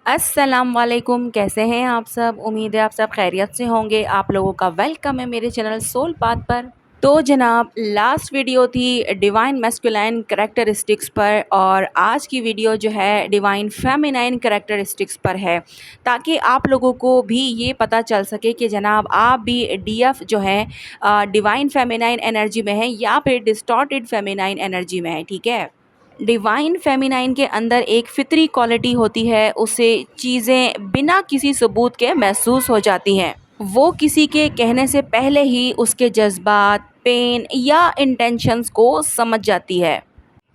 अस्सलाम वालेकुम, कैसे हैं आप सब? उम्मीद है आप सब खैरियत से होंगे। आप लोगों का वेलकम है मेरे चैनल सोल पाथ पर। तो जनाब, लास्ट वीडियो थी डिवाइन मैस्कुलाइन करैक्टरिस्टिक्स पर और आज की वीडियो जो है डिवाइन फेमिनाइन करैक्टरिस्टिक्स पर है, ताकि आप लोगों को भी ये पता चल सके कि जनाब आप भी डीएफ जो है डिवाइन फेमिनाइन एनर्जी में है या फिर डिस्टॉर्टेड फेमिनाइन एनर्जी में है। ठीक है। डिवाइन फेमिनाइन के अंदर एक फितरी क्वालिटी होती है, उसे चीज़ें बिना किसी सबूत के महसूस हो जाती हैं। वो किसी के कहने से पहले ही उसके जज्बात, पेन या इंटेंशंस को समझ जाती है।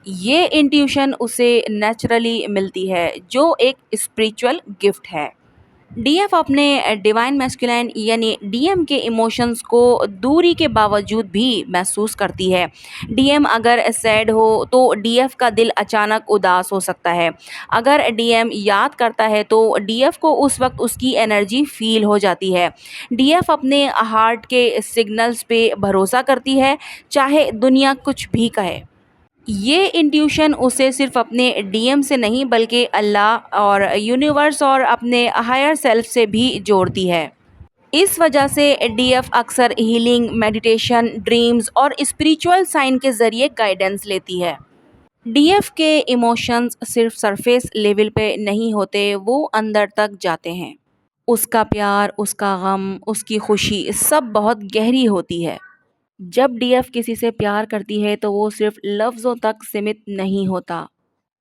ये इंट्यूशन उसे नेचुरली मिलती है, जो एक स्पिरिचुअल गिफ्ट है। डीएफ अपने डिवाइन मैस्कुलाइन यानी डीएम के इमोशंस को दूरी के बावजूद भी महसूस करती है। डीएम अगर सैड हो तो डीएफ का दिल अचानक उदास हो सकता है। अगर डीएम याद करता है तो डीएफ को उस वक्त उसकी एनर्जी फील हो जाती है। डीएफ अपने हार्ट के सिग्नल्स पे भरोसा करती है, चाहे दुनिया कुछ भी कहे। ये इंट्यूशन उसे सिर्फ अपने डीएम से नहीं बल्कि अल्लाह और यूनिवर्स और अपने हायर सेल्फ से भी जोड़ती है। इस वजह से डीएफ अक्सर हीलिंग, मेडिटेशन, ड्रीम्स और स्पिरिचुअल साइन के ज़रिए गाइडेंस लेती है। डीएफ के इमोशंस सिर्फ सरफेस लेवल पे नहीं होते, वो अंदर तक जाते हैं। उसका प्यार, उसका गम, उसकी खुशी सब बहुत गहरी होती है। जब डीएफ किसी से प्यार करती है तो वो सिर्फ लफ्ज़ों तक सीमित नहीं होता।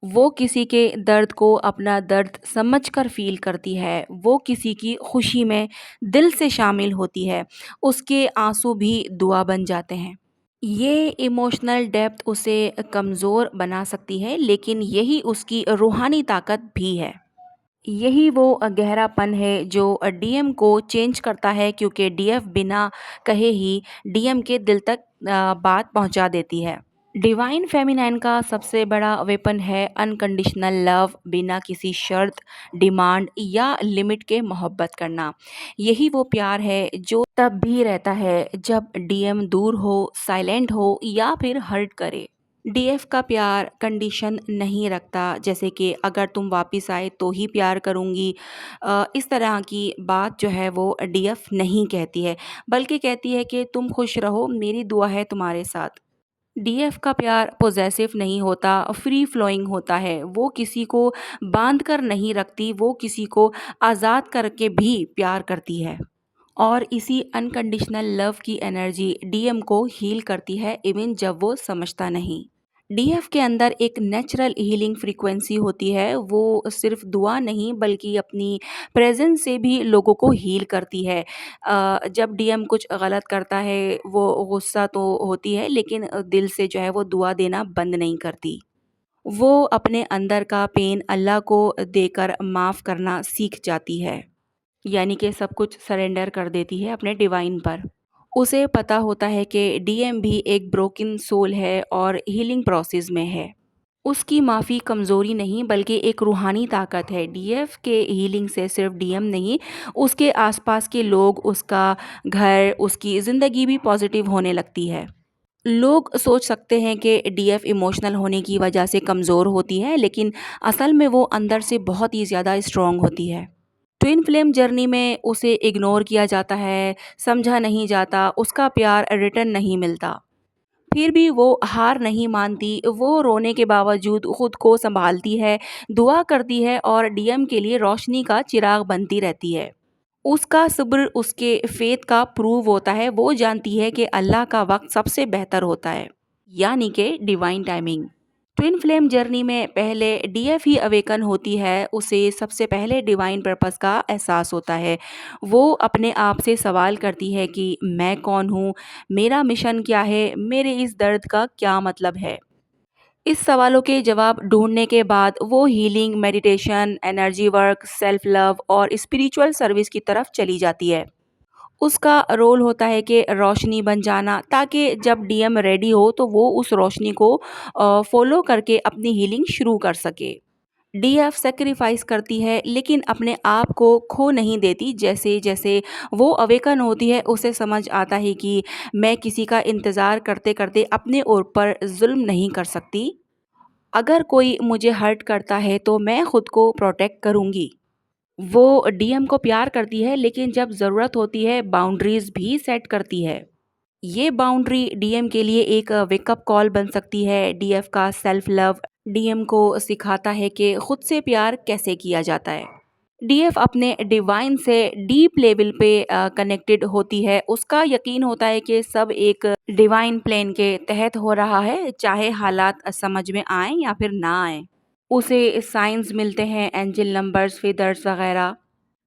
वो किसी के दर्द को अपना दर्द समझकर फ़ील करती है। वो किसी की खुशी में दिल से शामिल होती है। उसके आंसू भी दुआ बन जाते हैं। ये इमोशनल डेप्थ उसे कमज़ोर बना सकती है, लेकिन यही उसकी रूहानी ताकत भी है। यही वो गहरापन है जो डीएम को चेंज करता है, क्योंकि डीएफ बिना कहे ही डीएम के दिल तक बात पहुंचा देती है। डिवाइन फेमिनाइन का सबसे बड़ा वेपन है अनकंडीशनल लव, बिना किसी शर्त, डिमांड या लिमिट के मोहब्बत करना। यही वो प्यार है जो तब भी रहता है जब डीएम दूर हो, साइलेंट हो या फिर हर्ट करे। डीएफ का प्यार कंडीशन नहीं रखता, जैसे कि अगर तुम वापस आए तो ही प्यार करूँगी। इस तरह की बात जो है वो डीएफ नहीं कहती है, बल्कि कहती है कि तुम खुश रहो, मेरी दुआ है तुम्हारे साथ। डीएफ का प्यार पॉसेसिव नहीं होता, फ्री फ्लोइंग होता है। वो किसी को बांध कर नहीं रखती, वो किसी को आज़ाद करके भी प्यार करती है। और इसी अनकंडीशनल लव की एनर्जी डीएम को हील करती है, इवन जब वो समझता नहीं। डीएफ के अंदर एक नेचुरल हीलिंग फ्रीक्वेंसी होती है। वो सिर्फ दुआ नहीं बल्कि अपनी प्रेजेंस से भी लोगों को हील करती है। जब डीएम कुछ गलत करता है, वो गुस्सा तो होती है, लेकिन दिल से जो है वो दुआ देना बंद नहीं करती। वो अपने अंदर का पेन अल्लाह को देकर माफ़ करना सीख जाती है, यानी कि सब कुछ सरेंडर कर देती है अपने डिवाइन पर। उसे पता होता है कि डीएम भी एक ब्रोकन सोल है और हीलिंग प्रोसेस में है। उसकी माफ़ी कमज़ोरी नहीं बल्कि एक रूहानी ताकत है। डीएफ के हीलिंग से सिर्फ डीएम नहीं, उसके आसपास के लोग, उसका घर, उसकी ज़िंदगी भी पॉजिटिव होने लगती है। लोग सोच सकते हैं कि डीएफ इमोशनल होने की वजह से कमज़ोर होती है, लेकिन असल में वो अंदर से बहुत ही ज़्यादा स्ट्रॉन्ग होती है। ट्विन फ्लेम जर्नी में उसे इग्नोर किया जाता है, समझा नहीं जाता, उसका प्यार रिटर्न नहीं मिलता। फिर भी वो हार नहीं मानती, वो रोने के बावजूद खुद को संभालती है, दुआ करती है और डीएम के लिए रोशनी का चिराग बनती रहती है। उसका सब्र उसके फेथ का प्रूव होता है। वो जानती है कि अल्लाह का वक्त सबसे बेहतर होता है, यानी कि divine timing. Twin flame journey में पहले डीएफ ही अवेकन होती है, उसे सबसे पहले डिवाइन पर्पस का एहसास होता है। वो अपने आप से सवाल करती है कि मैं कौन हूँ, मेरा मिशन क्या है, मेरे इस दर्द का क्या मतलब है। इस सवालों के जवाब ढूंढने के बाद वो healing, meditation, energy work, self love और स्पिरिचुअल सर्विस की तरफ चली जाती है। उसका रोल होता है कि रोशनी बन जाना, ताकि जब डीएम रेडी हो तो वो उस रोशनी को फॉलो करके अपनी हीलिंग शुरू कर सके। डीएफ सेक्रीफाइस करती है, लेकिन अपने आप को खो नहीं देती। जैसे जैसे वो अवेकन होती है, उसे समझ आता है कि मैं किसी का इंतज़ार करते करते अपने ऊपर जुल्म नहीं कर सकती। अगर कोई मुझे हर्ट करता है तो मैं खुद को प्रोटेक्ट करूँगी। वो डीएम को प्यार करती है, लेकिन जब ज़रूरत होती है बाउंड्रीज़ भी सेट करती है। ये बाउंड्री डीएम के लिए एक वेकअप कॉल बन सकती है। डीएफ का सेल्फ लव डीएम को सिखाता है कि खुद से प्यार कैसे किया जाता है। डीएफ अपने डिवाइन से डीप लेवल पे कनेक्टेड होती है। उसका यकीन होता है कि सब एक डिवाइन प्लान के तहत हो रहा है, चाहे हालात समझ में आए या फिर ना आए। उसे साइंस मिलते हैं, एंजल नंबर्स, फेदर्स वगैरह।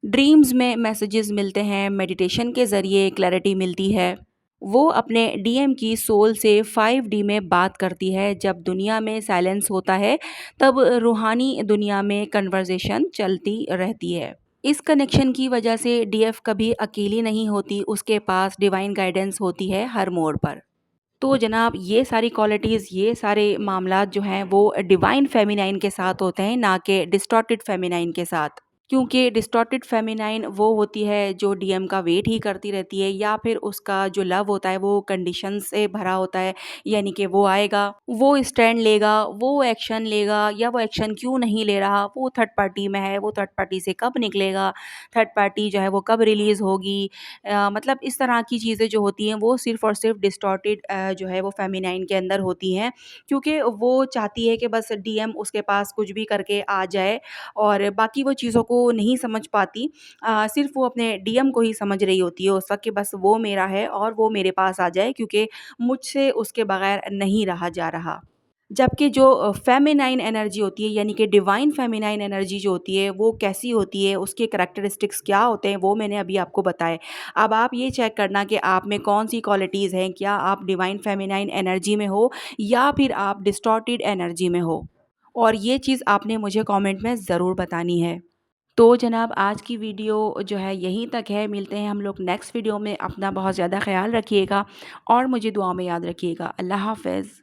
ड्रीम्स में मैसेजेस मिलते हैं, मेडिटेशन के ज़रिए क्लैरिटी मिलती है। वो अपने डीएम की सोल से 5D में बात करती है। जब दुनिया में साइलेंस होता है, तब रूहानी दुनिया में कन्वर्सेशन चलती रहती है। इस कनेक्शन की वजह से डीएफ कभी अकेली नहीं होती, उसके पास डिवाइन गाइडेंस होती है हर मोड़ पर। तो जनाब, ये सारी क्वालिटीज़, ये सारे मामलात जो हैं वो डिवाइन फेमिनाइन के साथ होते हैं, ना कि डिस्टॉर्टेड फेमिनाइन के साथ। क्योंकि डिस्टॉर्टेड फेमिनाइन वो होती है जो डीएम का वेट ही करती रहती है, या फिर उसका जो लव होता है वो कंडीशन से भरा होता है। यानी कि वो आएगा, वो स्टैंड लेगा, वो एक्शन लेगा, या वो एक्शन क्यों नहीं ले रहा, वो थर्ड पार्टी में है, वो थर्ड पार्टी से कब निकलेगा, थर्ड पार्टी जो है वो कब रिलीज़ होगी। मतलब इस तरह की चीज़ें जो होती हैं वो सिर्फ़ और सिर्फ डिस्टॉर्टेड जो है वो फेमिनाइन के अंदर होती हैं। क्योंकि वो चाहती है कि बस डीएम उसके पास कुछ भी करके आ जाए, और बाकी वो चीज़ों को नहीं समझ पाती। सिर्फ़ वो अपने डीएम को ही समझ रही होती है उस वक़्त कि बस वो मेरा है और वो मेरे पास आ जाए, क्योंकि मुझसे उसके बगैर नहीं रहा जा रहा। जबकि जो फेमिनाइन एनर्जी होती है, यानी कि डिवाइन फेमिनाइन एनर्जी जो होती है वो कैसी होती है, उसके करैक्टरिस्टिक्स क्या होते हैं, वो मैंने अभी आपको बताए। अब आप ये चेक करना कि आप में कौन-सी क्वालिटीज़ हैं, क्या आप डिवाइन फेमिनाइन एनर्जी में हो या फिर आप डिस्टॉर्टेड एनर्जी में हो। और ये चीज़ आपने मुझे कमेंट में ज़रूर बतानी है। तो जनाब, आज की वीडियो जो है यहीं तक है। मिलते हैं हम लोग नेक्स्ट वीडियो में। अपना बहुत ज़्यादा ख़्याल रखिएगा और मुझे दुआ में याद रखिएगा। अल्लाह हाफ़िज़।